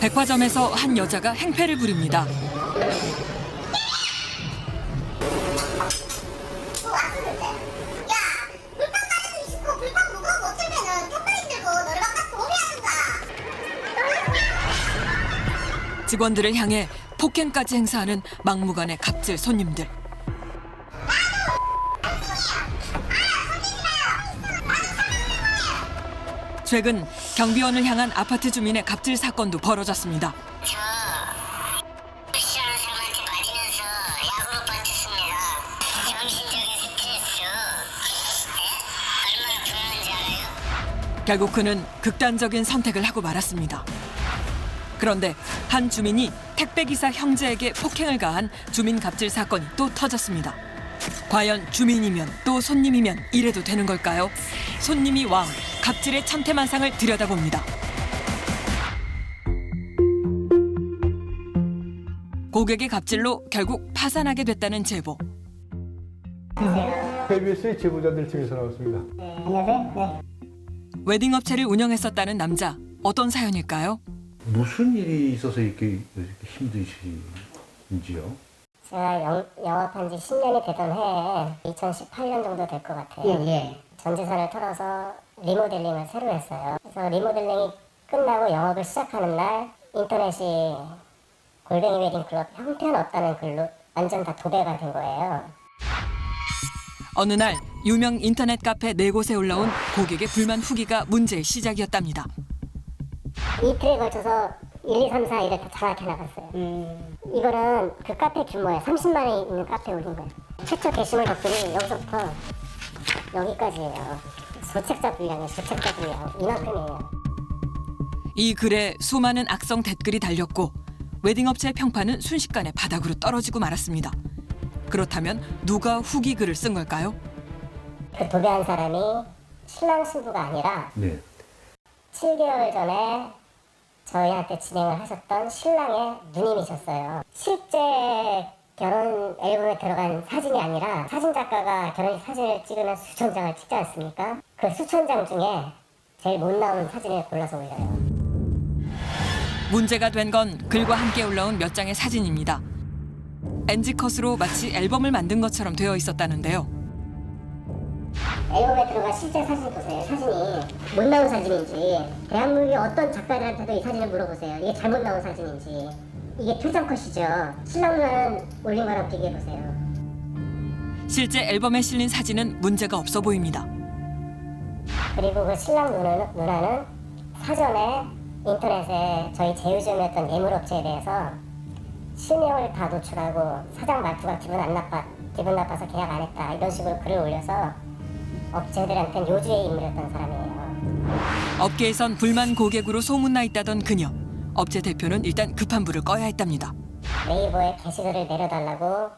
백화점에서 한 여자가 행패를 부립니다. 직원들을 향해 폭행까지 행사하는 막무가내 갑질 손님들. 최근 경비원을 향한 아파트 주민의 갑질 사건도 벌어졌습니다. 저 시원한 사람한테 맞으면서 약으로 버텼습니다. 정신적인 스트레스 얼마나 불안한지 알아요? 결국 그는 극단적인 선택을 하고 말았습니다. 그런데 한 주민이 택배기사 형제에게 폭행을 가한 주민 갑질 사건이 또 터졌습니다. 과연 주민이면 또 손님이면 이래도 되는 걸까요? 손님이 왕, 갑질의 천태만상을 들여다봅니다. 고객의 갑질로 결국 파산하게 됐다는 제보. KBS의 제보자들 팀에서 나왔습니다. 안녕하세요. 네. 웨딩업체를 운영했었다는 남자, 어떤 사연일까요? 무슨 일이 있어서 이렇게 힘드신지요? 제가 영업한 지 10년이 되던 해에 2018년 정도 될 것 같아요. 예. 전 재산을 털어서 리모델링을 새로 했어요. 그래서 리모델링이 끝나고 영업을 시작하는 날 인터넷이 골뱅이 웨딩 클럽 형편없다는 글로 완전 다 도배가 된 거예요. 어느 날 유명 인터넷 카페 4곳에 올라온 고객의 불만 후기가 문제의 시작이었답니다. 이틀에 걸쳐서 1, 2, 3, 4 이렇게 정확히 나갔어요. 이거는 그 카페 규모에 30만 원이 있는 카페에 올린 거예요. 최초 게시물 덕분에 여기서부터 여기까지예요. 소책자 분량이에요. 소책자 분량. 이만큼이에요. 이 글에 수많은 악성 댓글이 달렸고 웨딩업체의 평판은 순식간에 바닥으로 떨어지고 말았습니다. 그렇다면 누가 후기 글을 쓴 걸까요? 그 도배한 사람이 신랑 신부가 아니라 네. 7개월 전에 저희한테 진행을 하셨던 신랑의 누님이셨어요. 실제 결혼 앨범에 들어간 사진이 아니라 사진 작가가 결혼식 사진을 찍으면 수천 장을 찍지 않습니까? 그 수천 장 중에 제일 못 나온 사진을 골라서 올려요. 문제가 된 건 글과 함께 올라온 몇 장의 사진입니다. NG컷으로 마치 앨범을 만든 것처럼 되어 있었다는데요. 앨범에 들어간 실제 사진 보세요. 사진이 못 나온 사진인지 대한민국의 어떤 작가들한테도 이 사진을 물어보세요. 이게 잘못 나온 사진인지. 이게 표정컷이죠. 신랑 누나는 올린 거랑 비교해보세요. 실제 앨범에 실린 사진은 문제가 없어 보입니다. 그리고 그 신랑 누나는 사전에 인터넷에 저희 제휴점이었던 예물업체에 대해서 실명을 다 노출하고 사장 말투가 기분 나빠서 계약 안 했다 이런 식으로 글을 올려서 업체들한테는 요주의 인물이었던 사람이에요. 업계에선 불만 고객으로 소문나 있다던 그녀. 업체 대표는 일단 급한 불을 꺼야 했답니다. 네이버에 게시글을 내려달라고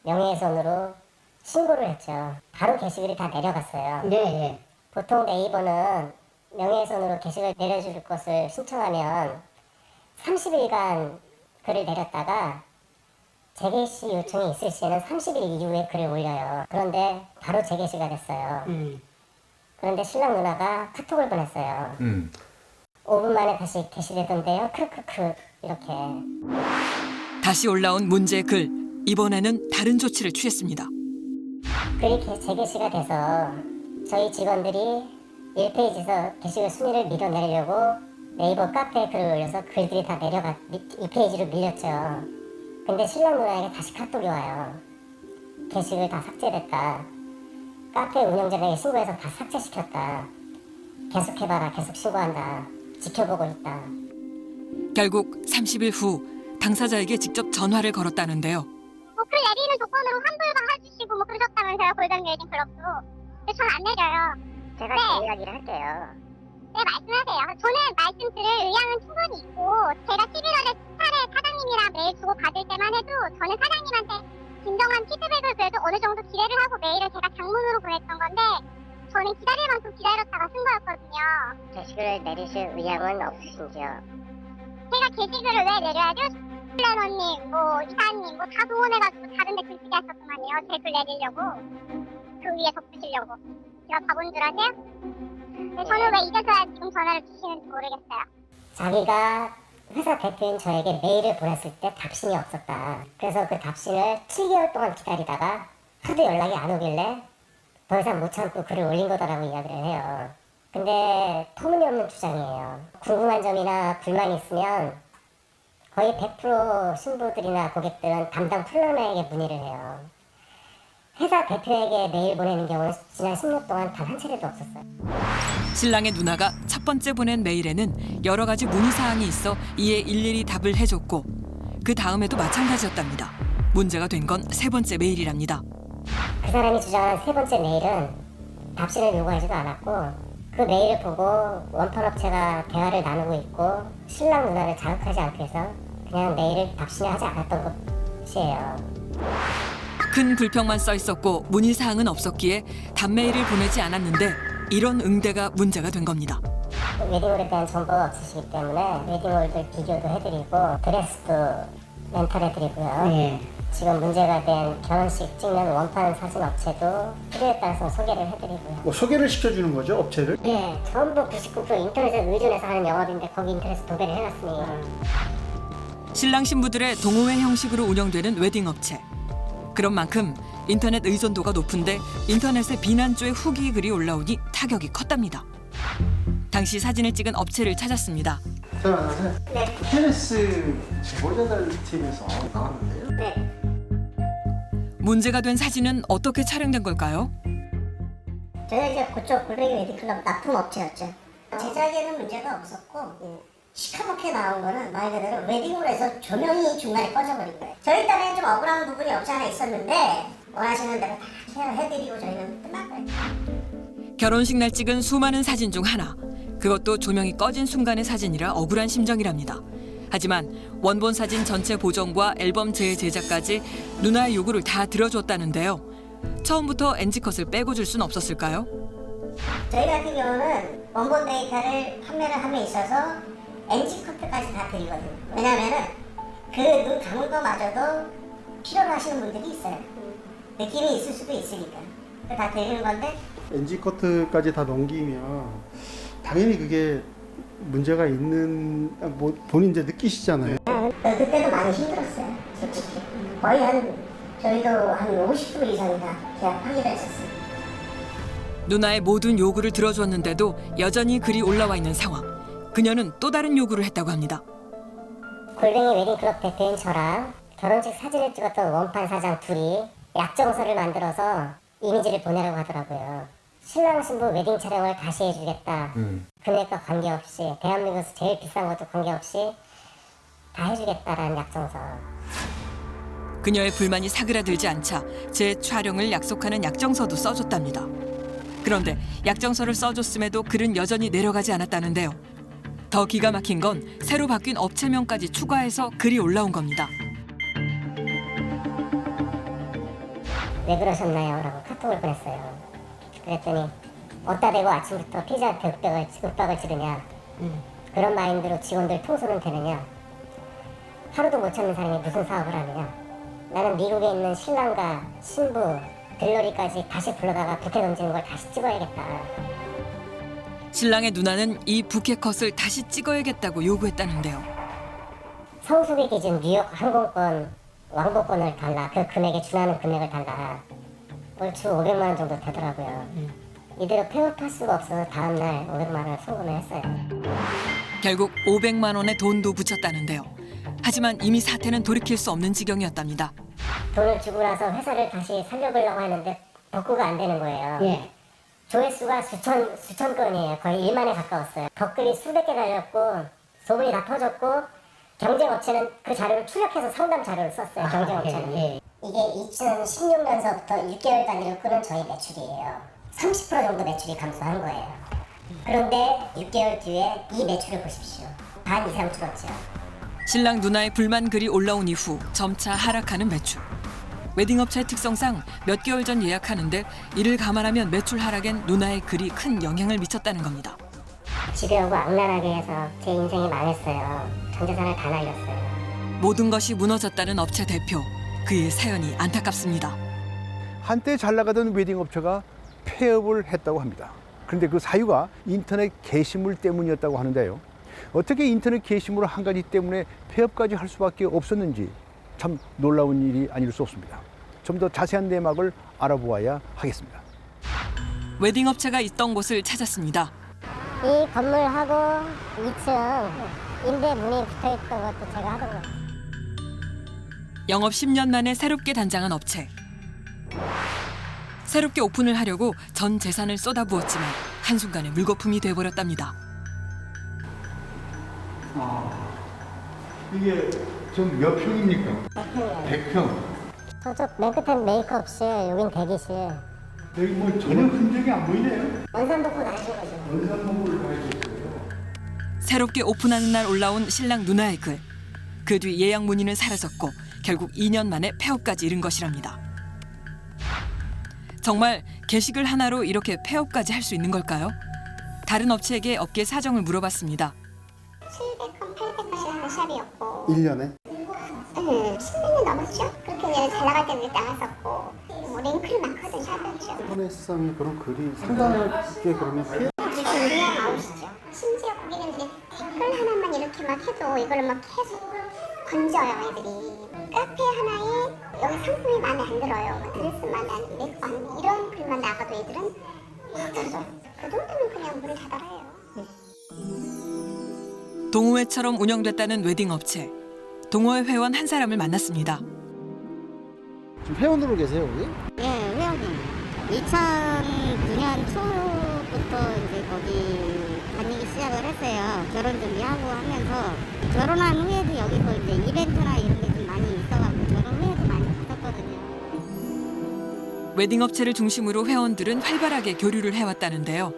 명예훼손으로 신고를 했죠. 바로 게시글이 다 내려갔어요. 네. 보통 네이버는 명예훼손으로 게시글 내려줄 것을 신청하면 30일간 글을 내렸다가 재개시 요청이 있을 시에는 30일 이후에 글을 올려요. 그런데 바로 재개시가 됐어요. 그런데 신랑 누나가 카톡을 보냈어요. 5분 만에 다시 게시되던데요. 크크크 이렇게. 다시 올라온 문제 글. 이번에는 다른 조치를 취했습니다. 글이 재개시가 돼서 저희 직원들이 1페이지에서 게시글 순위를 밀어내려고 네이버 카페에 글을 올려서 글들이 다 내려가 2페이지로 밀렸죠. 근데 신랑 누나에게 다시 카톡이 와요. 게시글 다 삭제됐다. 카페 운영자에게 신고해서 다 삭제시켰다. 계속해봐라. 계속 신고한다. 지켜보고 있다. 결국 30일 후 당사자에게 직접 전화를 걸었다는데요. 글 내리는 조건으로 환불만 해주시고 그러셨다면서요. 골뱅이 웨딩 클럽도. 근데 전 안 내려요. 제가 네. 그 이야기를 할게요. 네, 말씀하세요. 저는 말씀드릴 의향은 충분히 있고 제가 11월에 차례 사장님이랑 메일 주고 받을 때만 해도 저는 사장님한테 진정한 피드백을 그래도 어느 정도 기대를 하고 메일을 제가 장문으로 보냈던 건데 저는 기다릴 만큼 기다렸다가 쓴 거였거든요. 게시글을 내리실 의향은 없으신지요? 제가 게시글을 왜 내려야죠? 플래너님, 이사님, 다 동원해가지고 다른 데 글쓰기 하셨더만요. 제 글 내리려고. 그 위에 덧붙이려고. 제가 바본 줄 아세요? 근데 저는 왜 이제서야 지금 전화를 주시는지 모르겠어요. 자기가 회사 대표인 저에게 메일을 보냈을 때 답신이 없었다. 그래서 그 답신을 7개월 동안 기다리다가 하도 연락이 안 오길래 더 이상 못 참고 글을 올린 거다라고 이야기를 해요. 근데 터무니없는 주장이에요. 궁금한 점이나 불만이 있으면 거의 100% 신부들이나 고객들은 담당 플러너에게 문의를 해요. 회사 대표에게 메일 보내는 경우는 지난 10년 동안 단 한 차례도 없었어요. 신랑의 누나가 첫 번째 보낸 메일에는 여러 가지 문의사항이 있어 이에 일일이 답을 해줬고 그 다음에도 마찬가지였답니다. 문제가 된 건 세 번째 메일이랍니다. 그 사람이 주장한 세 번째 메일은 답신을 요구하지도 않았고 그 메일을 보고 원판업체가 대화를 나누고 있고 신랑 누나를 자극하지 않기 위해서 그냥 메일을 답신을 하지 않았던 것이에요. 큰 불평만 써 있었고 문의사항은 없었기에 답메일을 보내지 않았는데 이런 응대가 문제가 된 겁니다. 웨딩홀에 대한 정보가 없으시기 때문에 웨딩홀들 비교도 해드리고 드레스도 렌탈해드리고요. 지금 문제가 된 결혼식 찍는 원판 사진 업체도 필요에 따라서 소개를 해드리고요. 뭐 소개를 시켜주는 거죠, 업체를? 네, 전부 99% 인터넷에 의존해서 하는 영업인데 거기 인터넷에 도배를 해놨으니 신랑 신부들의 동호회 형식으로 운영되는 웨딩업체. 그런 만큼 인터넷 의존도가 높은데 인터넷에 비난조의 후기 글이 올라오니 타격이 컸답니다. 당시 사진을 찍은 업체를 찾았습니다. 잘 안녕하세요. 네. 테니스 제보자들 팀에서 나왔는데요. 네. 문제가 된 사진은 어떻게 촬영된 걸까요? 저희가 이제 그쪽 골뱅이 웨딩클럽 납품업체였죠. 제작에는 문제가 없었고 시커멓게 나온 거는 말 그대로 웨딩홀에서 조명이 중간에 꺼져버린 거예요. 저희 딴에는 좀 억울한 부분이 없지 않아 있었는데 원하시는 대로 다 해드리고 저희는 끝난 거예요. 결혼식 날 찍은 수많은 사진 중 하나. 그것도 조명이 꺼진 순간의 사진이라 억울한 심정이랍니다. 하지만 원본 사진 전체 보정과 앨범 재제작까지 누나의 요구를 다 들어줬다는데요. 처음부터 NG컷을 빼고 줄 순 없었을까요? 저희 같은 경우는 원본 데이터를 판매를 함에 있어서 NG커트까지 다 드리거든요. 왜냐면은 그 눈 감은 거마저도 필요로 하시는 분들이 있어요. 느낌이 있을 수도 있으니까. 다 드리는 건데 NG 커트까지 다 넘기면 당연히 그게 문제가 있는 뭐 본인 이제 느끼시잖아요. 그때도 많이 힘들었어요. 솔직히. 거의 저희도 한 50% 이상이 다 계약 파기를 했었어요. 누나의 모든 요구를 들어줬는데도 여전히 글이 올라와 있는 상황. 그녀는 또 다른 요구를 했다고 합니다. 골뱅이 웨딩클럽 대표인 저랑 결혼식 사진을 찍었던 원판 사장 둘이 약정서를 만들어서 이미지를 보내라고 하더라고요. 신랑 신부 웨딩 촬영을 다시 해주겠다. 금액과 관계없이 대한민국에서 제일 비싼 것도 관계없이 다 해주겠다라는 약정서. 그녀의 불만이 사그라들지 않자 재촬영을 약속하는 약정서도 써줬답니다. 그런데 약정서를 써줬음에도 글은 여전히 내려가지 않았다는데요. 더 기가 막힌 건 새로 바뀐 업체명까지 추가해서 글이 올라온 겁니다. 왜 그러셨나요? 라고 카톡을 보냈어요. 그랬더니 어디다 대고 아침부터 피자한테 윽박을 지르냐. 그런 마인드로 직원들 통솔은 되느냐. 하루도 못 참는 사람이 무슨 사업을 하느냐. 나는 미국에 있는 신랑과 신부, 들러리까지 다시 불러다가 부케 던지는 걸 다시 찍어야겠다. 신랑의 누나는 이 부케컷을 다시 찍어야겠다고 요구했다는데요. 성수기 기준 뉴욕 항공권 왕복권을 달라. 그 금액에 준하는 금액을 달라. 주 500만 원 정도 되더라고요. 이대로 폐업할 수가 없어서 다음날 500만 원을 송금을 했어요. 결국 500만 원의 돈도 붙였다는데요. 하지만 이미 사태는 돌이킬 수 없는 지경이었답니다. 돈을 주고 나서 회사를 다시 살려보려고 하는데 복구가 안 되는 거예요. 조회수가 수천 건이에요. 거의 1만에 가까웠어요. 댓글이 수백 개 달렸고 소문이 다 터졌고 경쟁업체는 그 자료를 출력해서 상담 자료를 썼어요. 경쟁업체는. 이게 2016년서부터 6개월 단위로 끄는 저희 매출이에요. 30% 정도 매출이 감소한 거예요. 그런데 6개월 뒤에 이 매출을 보십시오. 반 이상 줄었죠. 신랑 누나의 불만 글이 올라온 이후 점차 하락하는 매출. 웨딩업체의 특성상 몇 개월 전 예약하는데 이를 감안하면 매출 하락엔 누나의 글이 큰 영향을 미쳤다는 겁니다. 집에 오고 악랄하게 해서 제 인생이 망했어요. 전 재산을 다 날렸어요. 모든 것이 무너졌다는 업체 대표. 그의 사연이 안타깝습니다. 한때 잘 나가던 웨딩 업체가 폐업을 했다고 합니다. 그런데 그 사유가 인터넷 게시물 때문이었다고 하는데요. 어떻게 인터넷 게시물 한 가지 때문에 폐업까지 할 수밖에 없었는지 참 놀라운 일이 아닐 수 없습니다. 좀 더 자세한 내막을 알아보아야 하겠습니다. 웨딩 업체가 있던 곳을 찾았습니다. 이 건물하고 2층 임대 문이 붙어있던 것도 제가 하던 거예요. 영업 10년 만에 새롭게 단장한 업체. 새롭게 오픈을 하려고 전 재산을 쏟아부었지만 한순간에 물거품이 돼버렸답니다. 이게 좀 몇 평입니까? 100평. 저쪽 맨 끝엔 메이크업실, 여긴 대기실. 여기 뭐 전혀 흔적이 안 보이네요. 원산복구 다 하신 거죠. 원산목을 다 해줬어요. 새롭게 오픈하는 날 올라온 신랑 누나의 글. 그 뒤 예약 문의는 사라졌고 결국 2년 만에 폐업까지 이른 것이랍니다. 정말 게시글 하나로 이렇게 폐업까지 할 수 있는 걸까요? 다른 업체에게 업계 사정을 물어봤습니다. 700건, 800건씩 하는 샵이었고 1년에? 네, 10년이 넘었죠? 그렇게 이제 잘 나갈 때는 나갔었고 뭐 링크를 많거든 샵이었죠. 이번에 세상에 그런 글이 상당하게 그러면 피해? 의뢰가 아웃이죠. 심지어 거기는 이제 댓글 하나만 이렇게 막 해도 이걸 막 계속 건져요 애들이. 카페 하나에 여기 상품이 마음에 안 들어요. 드레스 마음에 안 들어. 이런 글만 나가도 애들은 막 들어줘요. 그 정도면 그냥 문을 닫아요. 동호회처럼 운영됐다는 웨딩 업체. 동호회 회원 한 사람을 만났습니다. 지금 회원으로 계세요, 여기? 예, 회원님. 2009년 초부터 이제 거기 다니기 시작을 했어요. 결혼 준비하고 하면서 결혼한 후에도 여기서 이제 이벤트나 이런 게 좀 많이 있어가지고 결혼 후에도 많이 갔었거든요. 웨딩 업체를 중심으로 회원들은 활발하게 교류를 해왔다는데요.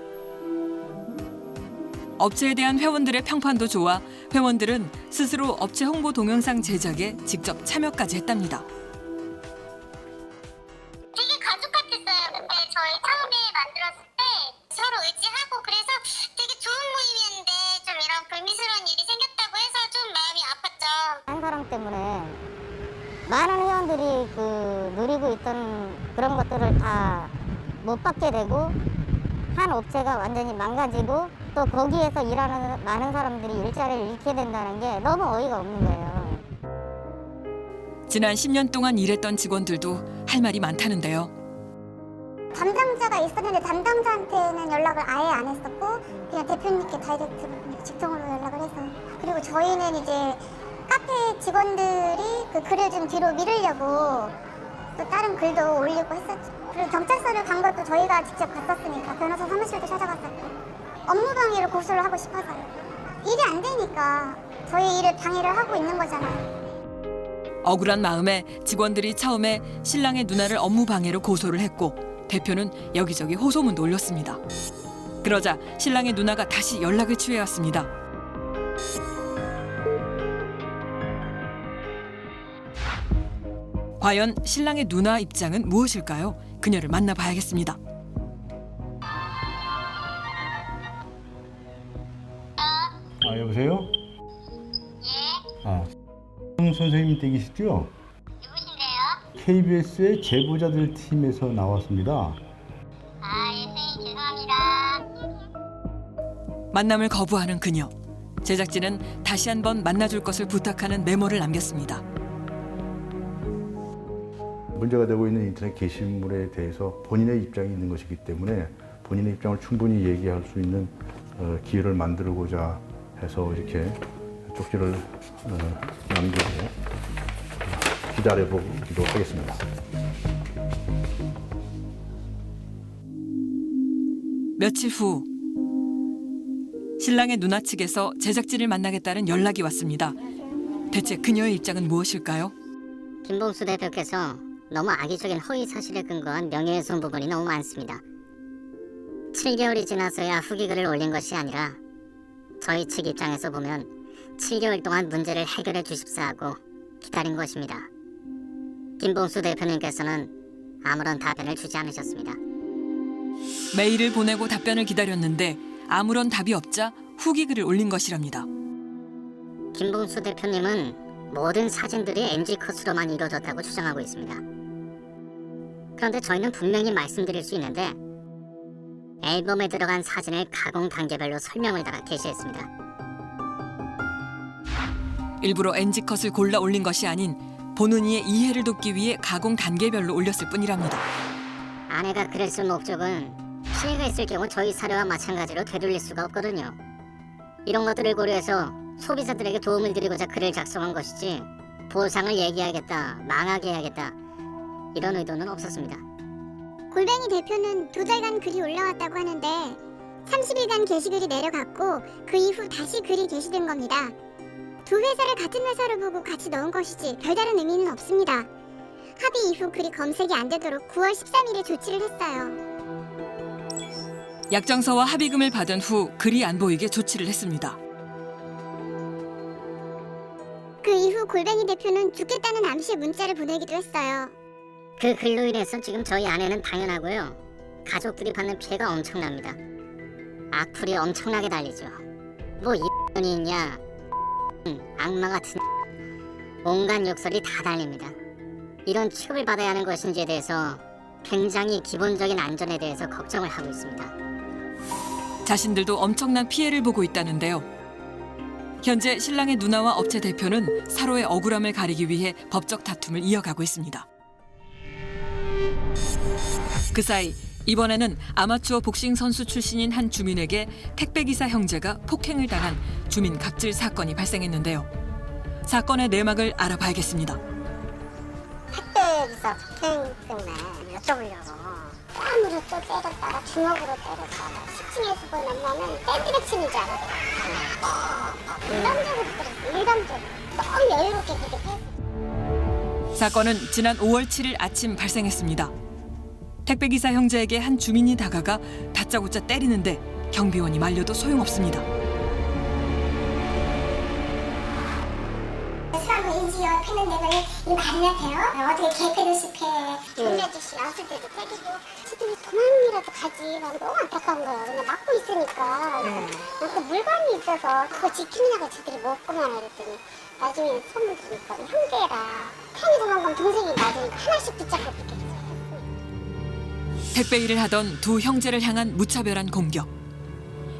업체에 대한 회원들의 평판도 좋아 회원들은 스스로 업체 홍보 동영상 제작에 직접 참여까지 했답니다. 되게 가족 같았어요. 그때 저희 처음에 만들었을 때 서로 의지하고 그래서 되게 좋은 모임이었는데 좀 이런 불미스러운 일이 생겼다고 해서 좀 마음이 아팠죠. 한 사람 때문에 많은 회원들이 그 누리고 있던 그런 것들을 다 못 받게 되고 한 업체가 완전히 망가지고 또 거기에서 일하는 많은 사람들이 일자리를 잃게 된다는 게 너무 어이가 없는 거예요. 지난 10년 동안 일했던 직원들도 할 말이 많다는데요. 담당자가 있었는데 담당자한테는 연락을 아예 안 했었고 그냥 대표님께 다이렉트로 직통으로 연락을 해서 그리고 저희는 이제 카페 직원들이 그 글을 좀 뒤로 미루려고 또 다른 글도 올리고 했었죠. 그리고 경찰서를 간 것도 저희가 직접 갔었으니까 변호사 사무실도 찾아갔었고 업무방해를 고소를 하고 싶어서요. 일이 안 되니까 저희 일을 방해를 하고 있는 거잖아요. 억울한 마음에 직원들이 처음에 신랑의 누나를 업무 방해로 고소를 했고 대표는 여기저기 호소문도 올렸습니다. 그러자 신랑의 누나가 다시 연락을 취해왔습니다. 과연 신랑의 누나 입장은 무엇일까요? 그녀를 만나봐야겠습니다. 여보세요? 예. 선생님 댁이시죠? 누구신데요? KBS의 제보자들 팀에서 나왔습니다. 예, 선생님 죄송합니다. 만남을 거부하는 그녀. 제작진은 다시 한번 만나줄 것을 부탁하는 메모를 남겼습니다. 문제가 되고 있는 인터넷 게시물에 대해서 본인의 입장이 있는 것이기 때문에 본인의 입장을 충분히 얘기할 수 있는 기회를 만들고자 해서 이렇게 쪽지를 남기고 기다려보기로 하겠습니다. 며칠 후 신랑의 누나 측에서 제작진을 만나겠다는 연락이 왔습니다. 대체 그녀의 입장은 무엇일까요? 김봉수 대표께서 너무 악의적인 허위 사실에 근거한 명예훼손 부분이 너무 많습니다. 7개월이 지나서야 후기글을 올린 것이 아니라 저희 측 입장에서 보면 7개월 동안 문제를 해결해 주십사 하고 기다린 것입니다. 김봉수 대표님께서는 아무런 답변을 주지 않으셨습니다. 메일을 보내고 답변을 기다렸는데 아무런 답이 없자 후기글을 올린 것이랍니다. 김봉수 대표님은 모든 사진들이 NG컷으로만 이루어졌다고 주장하고 있습니다. 그런데 저희는 분명히 말씀드릴 수 있는데 앨범에 들어간 사진을 가공 단계별로 설명을 달아 게시했습니다. 일부러 NG컷을 골라 올린 것이 아닌 보는 이의 이해를 돕기 위해 가공 단계별로 올렸을 뿐이랍니다. 아내가 그랬을 목적은 피해가 있을 경우 저희 사례와 마찬가지로 되돌릴 수가 없거든요. 이런 것들을 고려해서 소비자들에게 도움을 드리고자 글을 작성한 것이지 보상을 얘기하겠다, 망하게 해야겠다 이런 의도는 없었습니다. 골뱅이 대표는 2달간 글이 올라왔다고 하는데 30일간 게시글이 내려갔고 그 이후 다시 글이 게시된 겁니다. 두 회사를 같은 회사로 보고 같이 넣은 것이지 별다른 의미는 없습니다. 합의 이후 글이 검색이 안 되도록 9월 13일에 조치를 했어요. 약정서와 합의금을 받은 후 글이 안 보이게 조치를 했습니다. 그 이후 골뱅이 대표는 죽겠다는 암시의 문자를 보내기도 했어요. 그 글로 인해서 지금 저희 아내는 당연하고요. 가족들이 받는 피해가 엄청납니다. 악플이 엄청나게 달리죠. 뭐 이년이 있냐, 악마 같은 온갖 욕설이 다 달립니다. 이런 취급을 받아야 하는 것인지에 대해서 굉장히 기본적인 안전에 대해서 걱정을 하고 있습니다. 자신들도 엄청난 피해를 보고 있다는데요. 현재 신랑의 누나와 업체 대표는 서로의 억울함을 가리기 위해 법적 다툼을 이어가고 있습니다. 그 사이 이번에는 아마추어 복싱 선수 출신인 한 주민에게 택배기사 형제가 폭행을 당한 주민 갑질 사건이 발생했는데요. 사건의 내막을 알아봐야겠습니다. 택배기사 폭행 때문에 여쭤보려고. 뺨으로 또 때렸다가 주먹으로 때렸다가 10층에서 만나면 샌드백 치는 줄 알았어요. 일반적으로 그랬어요. 일반적으로. 너무 여유롭게 그렇게 했어요. 사건은 지난 5월 7일 아침 발생했습니다. 택배기사 형제에게 한 주민이 다가가 다짜고짜 때리는데 경비원이 말려도 소용없습니다. 수학인지 옆에는 내가 이 말이나 돼요? 어떻게 개패를 습해. 우리 아저씨 나왔을 때도 때리고 지들이 도망이라도 가지. 난 너무 안타까운 거야. 그냥 막고 있으니까. 그 물건이 있어서 그거 지키느냐고 지들이 먹고만 이랬더니 나중에 소문 들으니까 형제라. 팬이 도망가면 동생이 맞으니까 하나씩 붙잡고 그렇게 했어요. 택배 일을 하던 두 형제를 향한 무차별한 공격.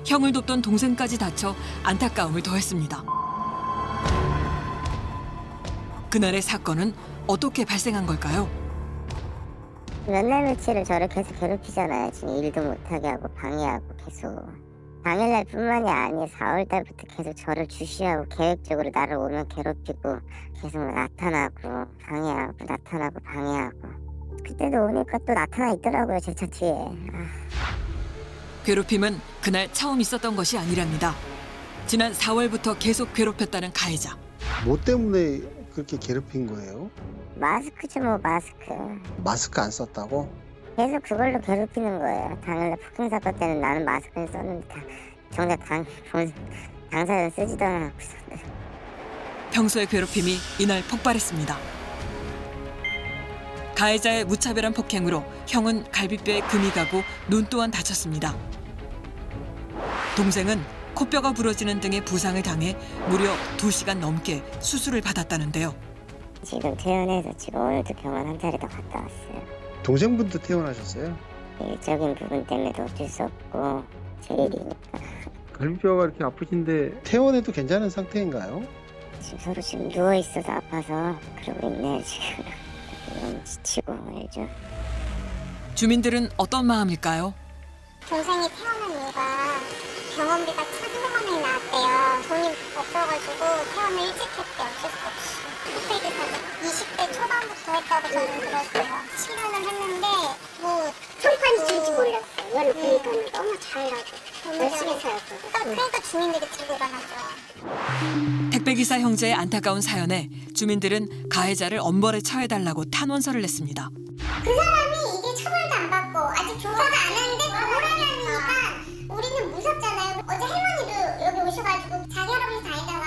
형을 돕던 동생까지 다쳐 안타까움을 더했습니다. 그날의 사건은 어떻게 발생한 걸까요? 몇 날 며칠을 저를 계속 괴롭히잖아요. 지금 일도 못하게 하고 방해하고 계속. 당일날 뿐만이 아니라 4월달부터 계속 저를 주시하고 계획적으로 나를 오면 괴롭히고 계속 나타나고 방해하고 나타나고 방해하고. 그때도 오니까 또 나타나 있더라고요. 제 차 뒤에. 괴롭힘은 그날 처음 있었던 것이 아니랍니다. 지난 4월부터 계속 괴롭혔다는 가해자. 뭐 때문에 그렇게 괴롭힌 거예요? 마스크죠 뭐 마스크. 마스크 안 썼다고? 계속 그걸로 괴롭히는 거예요. 당일날 폭행 사건 때는 나는 마스크를 썼는데 정작 당사자는 쓰지도 않았고. 평소의 괴롭힘이 이날 폭발했습니다. 가해자의 무차별한 폭행으로 형은 갈비뼈에 금이 가고 눈 또한 다쳤습니다. 동생은 코뼈가 부러지는 등의 부상을 당해 무려 2시간 넘게 수술을 받았다는데요. 지금 퇴원해서 지금 오늘도 병원 한 차례 더 갔다 왔어요. 동생분도 퇴원하셨어요? 일적인 부분 때문에도 어쩔 수 없고 제 일이니까. 갈비뼈가 이렇게 아프신데 퇴원해도 괜찮은 상태인가요? 지금 서로 지금 누워있어서 아파서 그러고 있네요 지금. 너무 지치고 알죠. 주민들은 어떤 마음일까요? 동생이 태어난 이유가 병원비가 1,300만 원이 나왔대요. 돈이 없어가지고 퇴원을 일찍 했대요. 어쩔 수 없이. 택배기사는 20대 초반부터 했다고 저는 들었어요. 실현을 했는데 뭐 평판이 줄지 몰랐어요. 이거는 보니까 너무 잘나고 열심히 살았고. 그러니까 주민들이 들고 일어나죠. 택배기사 형제의 안타까운 사연에 주민들은 가해자를 엄벌에 처해달라고 탄원서를 냈습니다. 그 사람이 이게 처벌도 안 받고 아직 조사도 안 하는데 돌아다니니까 우리는 무섭잖아요. 어제 할머니도 여기 오셔가지고 자기 할아버지 다니다가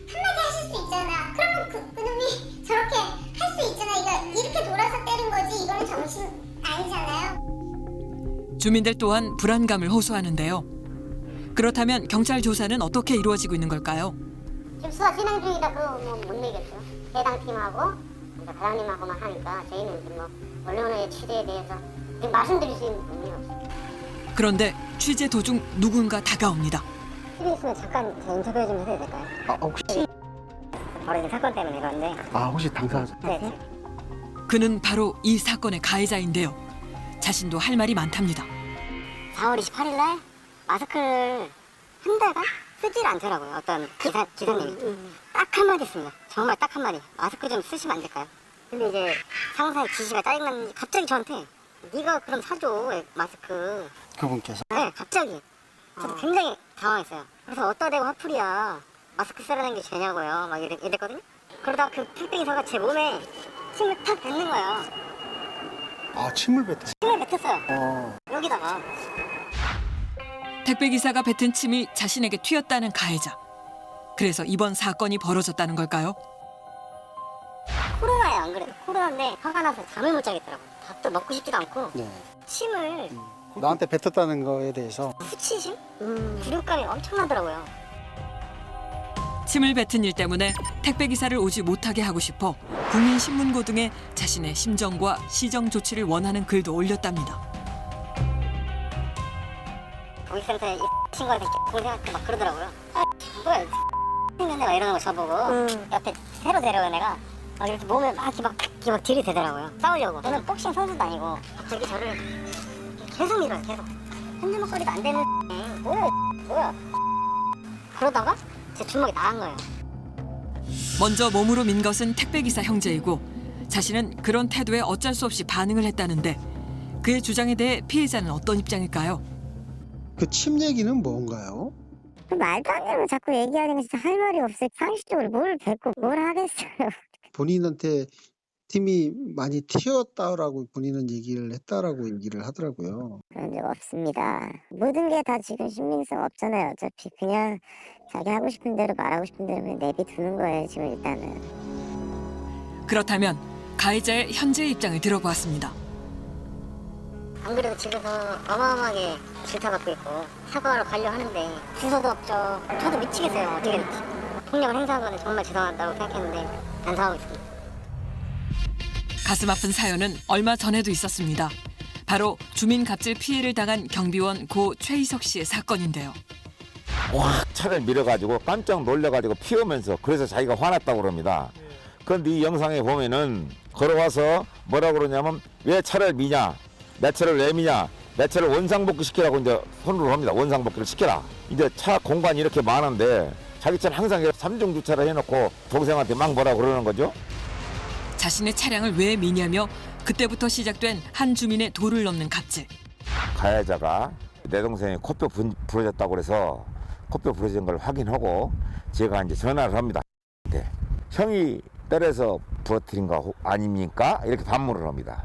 한마디 하실 수 있잖아. 그러면 그놈이 저렇게 할 수 있잖아. 이렇게 돌아서 때린 거지. 이거는 정신 아니잖아요. 주민들 또한 불안감을 호소하는데요. 그렇다면 경찰 조사는 어떻게 이루어지고 있는 걸까요? 지금 수사 진행 중이라서 못 내겠죠. 해당 팀하고 과장님하고만 하니까 저희는 지금 뭐 언론의 취재에 대해서 지금 말씀드릴 수 있는 부분이 없어요. 그런데 취재 도중 누군가 다가옵니다. 집에 있으면 잠깐 인터뷰 좀 해도 될까요? 혹시 벌어진 사건 때문에 그런데. 아, 혹시 당사자? 네. 그는 바로 이 사건의 가해자인데요. 자신도 할 말이 많답니다. 4월 28일 날 마스크를 한 달간 쓰질 않더라고요. 어떤 기사님이. 딱 한마디 했습니다. 정말 딱 한마디. 마스크 좀 쓰시면 안 될까요? 근데 이제 상사의 지시가 짜증나는지 갑자기 저한테 네가 그럼 사줘 마스크. 그분께서? 네, 갑자기. 저도 굉장히 당황했어요. 그래서 어디다 대고 화풀이야. 마스크 쓰라는 게 죄냐고요. 막 이랬거든요. 그러다가 그 택배기사가 제 몸에 침을 탁 뱉는 거예요. 아, 침을 뱉었어? 침을 뱉었어요. 여기다가. 택배기사가 뱉은 침이 자신에게 튀었다는 가해자. 그래서 이번 사건이 벌어졌다는 걸까요? 코로나에 안 그래도 코로나인데 화가 나서 잠을 못 자겠더라고요. 밥도 먹고 싶지도 않고 네. 침을 나한테 뱉었다는 거에 대해서 수치심? 굴욕감이 엄청나더라고요. 침을 뱉은 일 때문에 택배기사를 오지 못하게 하고 싶어 국민신문고 등에 자신의 심정과 시정 조치를 원하는 글도 올렸답니다. 고객센터에 신고한 동생한테 막 그러더라고요. 아, 뭐야, 생겼네 막 이러는 거 저보고 옆에 새로 데려온 애가 막 이렇게 몸에 막 들이대더라고요. 싸우려고. 저는 복싱 선수도 아니고 갑자기 저를 계속 밀어요. 계속. 흔들먹거리도 안 되는 뭐야. 그러다가 제 주먹이 나간 거예요. 먼저 몸으로 민 것은 택배기사 형제이고 자신은 그런 태도에 어쩔 수 없이 반응을 했다는데 그의 주장에 대해 피해자는 어떤 입장일까요? 그 침 얘기는 뭔가요? 말도 안 되는 거 자꾸 얘기하는 거 진짜 할 말이 없어요. 상식적으로 뭘 뱉고 뭘 하겠어요. 본인한테 팀이 많이 튀었다라고 본인은 얘기를 했다라고 얘기를 하더라고요. 그런 적 없습니다. 모든 게 다 지금 신빙성 없잖아요. 어차피 그냥 자기 하고 싶은 대로 말하고 싶은 대로 그냥 내비두는 거예요. 지금 일단은. 그렇다면 가해자의 현재 입장을 들어보았습니다. 안 그래도 집에서 어마어마하게 질타받고 있고 사과하러 가려 하는데 주소도 없죠. 저도 미치겠어요. 어떻게 될지. 폭력을 행사한 건 정말 죄송하다고 생각했는데 반성하고 있습니다. 가슴 아픈 사연은 얼마 전에도 있었습니다. 바로 주민 갑질 피해를 당한 경비원 고 최희석 씨의 사건인데요. 확 차를 밀어가지고 깜짝 놀래가지고 피우면서 그래서 자기가 화났다고 그럽니다. 그런데 이 영상에 보면은 걸어와서 뭐라고 그러냐면 왜 차를 미냐, 내 차를 왜 미냐, 내 차를 원상복귀 시키라고 이제 손으로 합니다. 원상복귀를 시켜라. 이제 차 공간이 이렇게 많은데 자기 차는 항상 3중 주차를 해놓고 동생한테 막 뭐라고 그러는 거죠. 자신의 차량을 왜 미냐며 그때부터 시작된 한 주민의 도를 넘는 갑질. 가해자가 내 동생이 코뼈 부러졌다고 그래서 코뼈 부러진 걸 확인하고 제가 이제 전화를 합니다. 네. 형이 때려서 부러뜨린 거 아닙니까? 이렇게 반문을 합니다.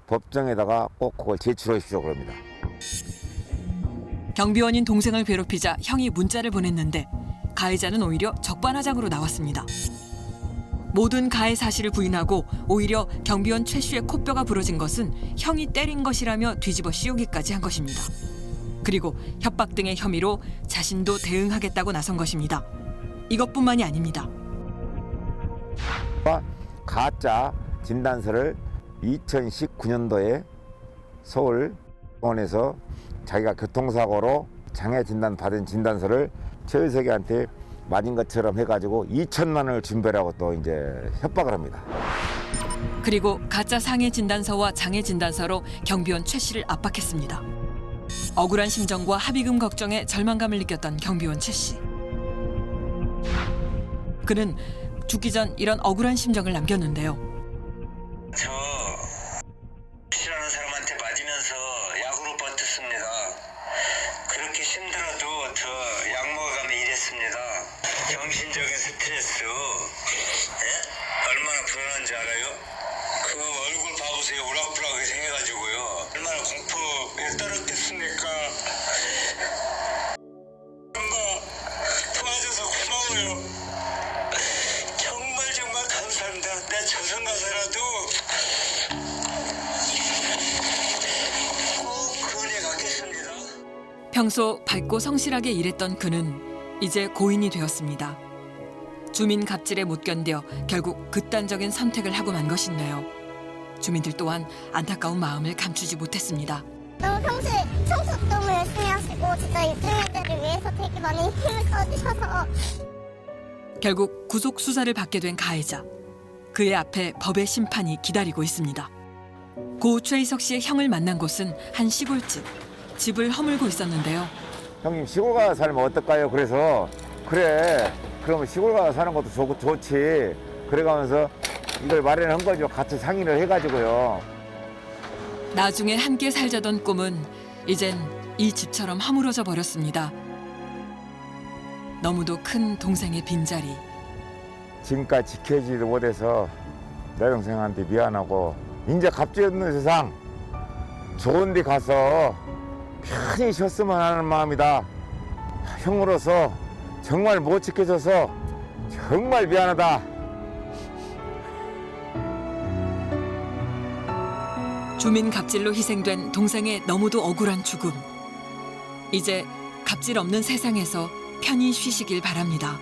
법정에다가 꼭 그걸 제출해 주십시오 그럽니다. 경비원인 동생을 괴롭히자 형이 문자를 보냈는데 가해자는 오히려 적반하장으로 나왔습니다. 모든 가해 사실을 부인하고 오히려 경비원 최 씨의 코뼈가 부러진 것은 형이 때린 것이라며 뒤집어 씌우기까지 한 것입니다. 그리고 협박 등의 혐의로 자신도 대응하겠다고 나선 것입니다. 이것뿐만이 아닙니다. 가짜 진단서를 2019년도에 서울병원에서 자기가 교통사고로 장애 진단 받은 진단서를 최유석이한테 맞은 것처럼 해가지고 2천만 원을 준비하라고 또 이제 협박을 합니다. 그리고 가짜 상해 진단서와 장애 진단서로 경비원 최 씨를 압박했습니다. 억울한 심정과 합의금 걱정에 절망감을 느꼈던 경비원 최 씨. 그는 죽기 전 이런 억울한 심정을 남겼는데요. 저 싫어하는 사람한테 맞으면서 약으로 버텼습니다. 그렇게 힘들어도 저 약 먹어가며 일했습니다. 정신적인 스트레스 얼마나 불안한지 알아요? 그 얼굴 봐보세요. 우락부락 생겨가지고요. 얼마나 공포에 떨었겠습니까? 엄마 도와줘서 고마워요. 정말 감사합니다. 내 저승 가서라도 꼭 그 은혜 갚겠습니다. 평소 밝고 성실하게 일했던 그는 이제 고인이 되었습니다. 주민 갑질에 못 견뎌 결국 극단적인 선택을 하고 만 것인데요. 주민들 또한 안타까운 마음을 감추지 못했습니다. 너무 평소에 청소도 너무 열심히 하시고 진짜 이 주민들을 위해서 되게 많이 힘을 써주셔서 결국 구속 수사를 받게 된 가해자. 그의 앞에 법의 심판이 기다리고 있습니다. 고 최희석 씨의 형을 만난 곳은 한 시골집. 집을 허물고 있었는데요. 형님 시골 가서 살면 어떨까요? 그래서 그래 그러면 시골 가서 사는 것도 좋지. 그래가면서 이걸 마련한 거죠. 같이 상의를 해가지고요. 나중에 함께 살자던 꿈은 이젠 이 집처럼 허물어져 버렸습니다. 너무도 큰 동생의 빈자리. 지금까지 지켜지도 못해서 내 동생한테 미안하고 이제 갑질 없는 세상 좋은 데 가서 편히 쉬었으면 하는 마음이다. 형으로서 정말 못 지켜줘서 정말 미안하다. 주민 갑질로 희생된 동생의 너무도 억울한 죽음. 이제 갑질 없는 세상에서 편히 쉬시길 바랍니다.